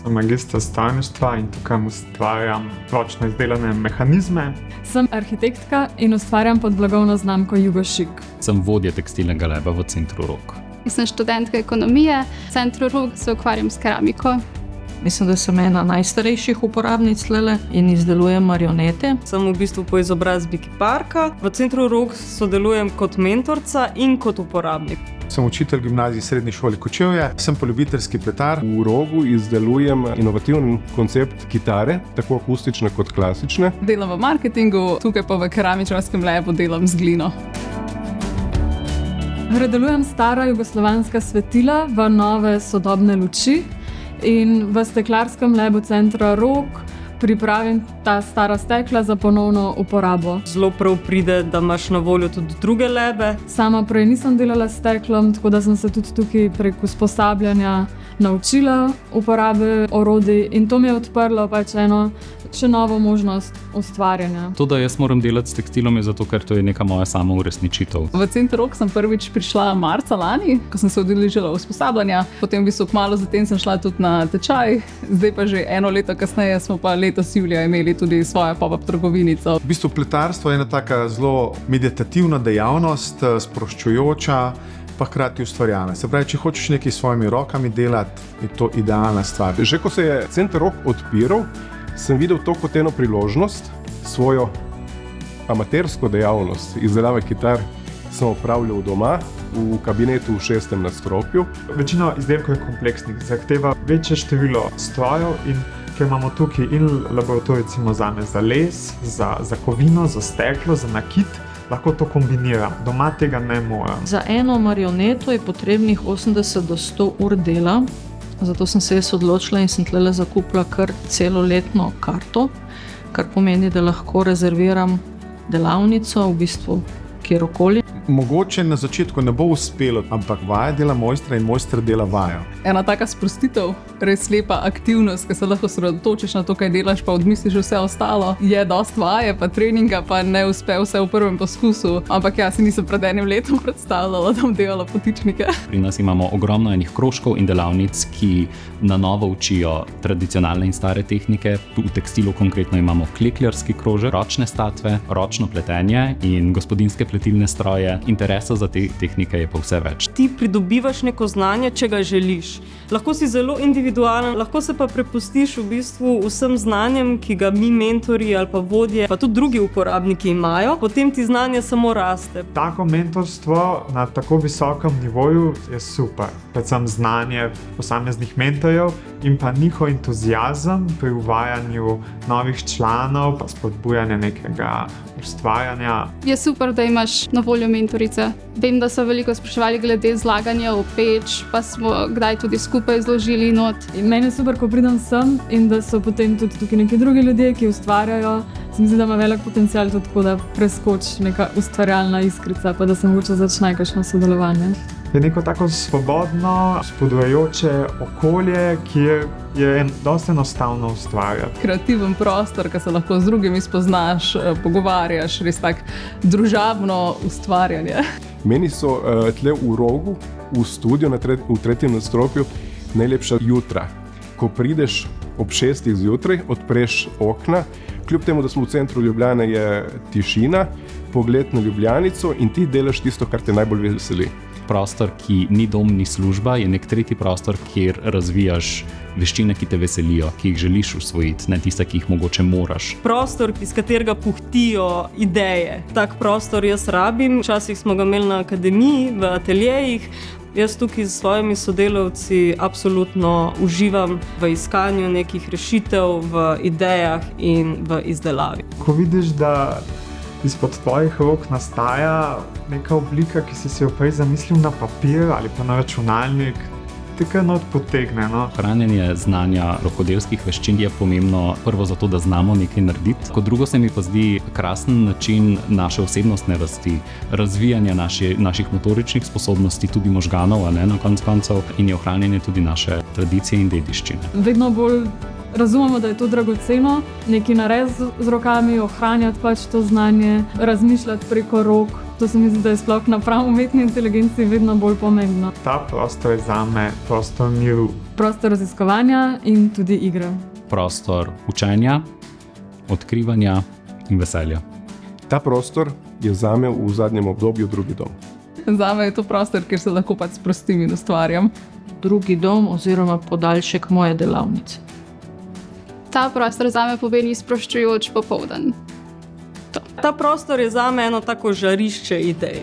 Sem magister strojništva in tukaj ustvarjam ročno izdelane mehanizme. Sem arhitektka in ustvarjam pod blagovno znamko Jugošik. Sem vodja tekstilnega laba v Centru Rog. Sem študentka ekonomije, v Centru Rog se ukvarjam s keramiko. Mislim, da sem ena najstarejših uporabnic tlele in izdelujem marionete. Sem v bistvu po izobrazbi kiparka. V Centru Rog sodelujem kot mentorca in kot uporabnik. Sem učitelj gimnaziji srednje šole Kočevje, sem pa ljubiteljski pletar. V Rogu izdelujem inovativen koncept kitare, tako akustične kot klasične. Delam v marketingu, tukaj pa v keramičarskem labu delam z glino. Predelujem stara jugoslovanska svetila v nove sodobne luči in v steklarskem labu Centra Rog pripravim ta stara stekla za ponovno uporabo. Zelo prav pride, da imaš na voljo tudi druge lebe. Sama prej nisem delala s steklom, tako da sem se tudi tukaj prek usposabljanja naučila uporabe orodij in to mi je odprlo pač eno še novo možnost ustvarjanja. To, da jaz moram delati s tekstilom, je zato, ker to je neka moja samouresničitev. V Center Rog sem prvič prišla marca lani, ko sem se udeležila usposabljanja. Potem v bistvu kmalu zatem sem šla tudi na tečaj. Zdaj pa že eno leto kasneje smo pa letos julija imeli tudi svojo pop-up trgovinico. V bistvu pletarstvo je ena taka zelo meditativna dejavnost, sproščujoča, pa hkrati ustvarjalna. Se pravi, če hočeš nekaj s svojimi rokami delati, je to idealna stvar. Že ko se je Center Rog odpiral, sem videl to kot eno priložnost. Svojo amatersko dejavnost izdelave kitar sem opravljal doma, v kabinetu v 6. nadstropju. Večina izdelkov je kompleksnih, zahteva večje število strojev in ker imamo tukaj in laboratorij zame za les, za kovino, za steklo, za nakit, lahko to kombiniram. Doma tega ne morem. Za eno marioneto je potrebnih 80 do 100 ur dela. Zato sem se jaz odločila in sem tlele zakupila kar celoletno karto, kar pomeni, da lahko rezerviram delavnico v bistvu kjerokoli. Mogoče na začetku ne bo uspelo, ampak vaja dela mojstra in mojster dela vajo. Ena taka sprostitev, res lepa aktivnost, ki se lahko sredotočiš na to, kaj delaš, pa odmisliš vse ostalo. Je dost vaje, pa treninga, pa ne uspe vse v prvem poskusu. Ampak jaz si nisem pred enim letom predstavljala, da bom delala potičnike. Pri nas imamo ogromno enih krožkov in delavnic, ki na novo učijo tradicionalne in stare tehnike. V tekstilu konkretno imamo klekljarski krožek, ročne statve, ročno pletenje in gospodinjske pletilne stroje. Interesa za te tehnike je pa vse več. Ti pridobivaš neko znanje, če ga želiš. Lahko si zelo individualen, lahko se pa prepustiš v bistvu vsem znanjem, ki ga mi mentorji ali pa vodje, pa tudi drugi uporabniki imajo. Potem ti znanje samo raste. Tako mentorstvo na tako visokem nivoju je super. Predvsem znanje posameznih mentorjev in pa njihov entuziazem pri uvajanju novih članov, pa spodbujanje nekega ustvarjanja. Je super, da imaš na voljo mentorice. Vem, da so veliko spraševali glede zlaganja v peč, pa smo kdaj tudi skupaj zložili not. In meni je super, ko pridem sem in da so potem tudi tukaj neki drugi ljudje, ki ustvarjajo. Se mi zdi, da ima velik potencial tudi tako, da preskoči neka ustvarjalna iskrica, pa da se mogoče začne kakšno sodelovanje. Je neko tako svobodno, spodbujajoče okolje, kjer je dosti enostavno ustvarjati. Kreativen prostor, ki se lahko z drugimi spoznaš, pogovarjaš, res tak družabno ustvarjanje. Meni so tle v Rogu, v studiu v 3. nadstropju najlepša jutra. Ko prideš ob 6. zjutraj, odpreš okna, kljub temu, da smo v centru Ljubljane, je tišina, pogled na Ljubljanico in ti delaš tisto, kar te najbolj veseli. Prostor, ki ni dom, ni služba, je nek tretji prostor, kjer razvijaš veščine, ki te veselijo, ki jih želiš usvojiti, ne tiste, ki jih mogoče moraš. Prostor, iz katerega puhtijo ideje. Tak prostor jaz rabim. Včasih smo ga imeli na akademiji, v ateljejih. Jaz tukaj s svojimi sodelavci absolutno uživam v iskanju nekih rešitev, v idejah in v izdelavi. Ko vidiš, da izpod tvojih rok nastaja neka oblika, ki si jo prej zamislil na papir ali pa na računalnik, te kar not potegne. Hranjenje znanja rokodelskih veščin je pomembno prvo zato, da znamo nekaj narediti. Kot drugo se mi pa zdi krasen način naše osebnostne rasti, razvijanja naših motoričnih sposobnosti, tudi možganov, na koncu koncev, in je ohranjanje tudi naše tradicije in dediščine. Vedno bolj razumemo, da je to dragoceno, nekaj narediti z rokami, ohranjati pač to znanje, razmišljati preko rok. To se mi zdi, da je sploh napram umetni inteligenci vedno bolj pomembno. Ta prostor je zame prostor miru. Prostor raziskovanja in tudi igre. Prostor učenja, odkrivanja in veselja. Ta prostor je zame v zadnjem obdobju drugi dom. Zame je to prostor, kjer se lahko pač sprostim in ustvarjam. Drugi dom oziroma podaljšek moje delavnice. Ta prostor zame pomeni sproščujoč popoldan. Ta prostor je zame eno tako žarišče idej.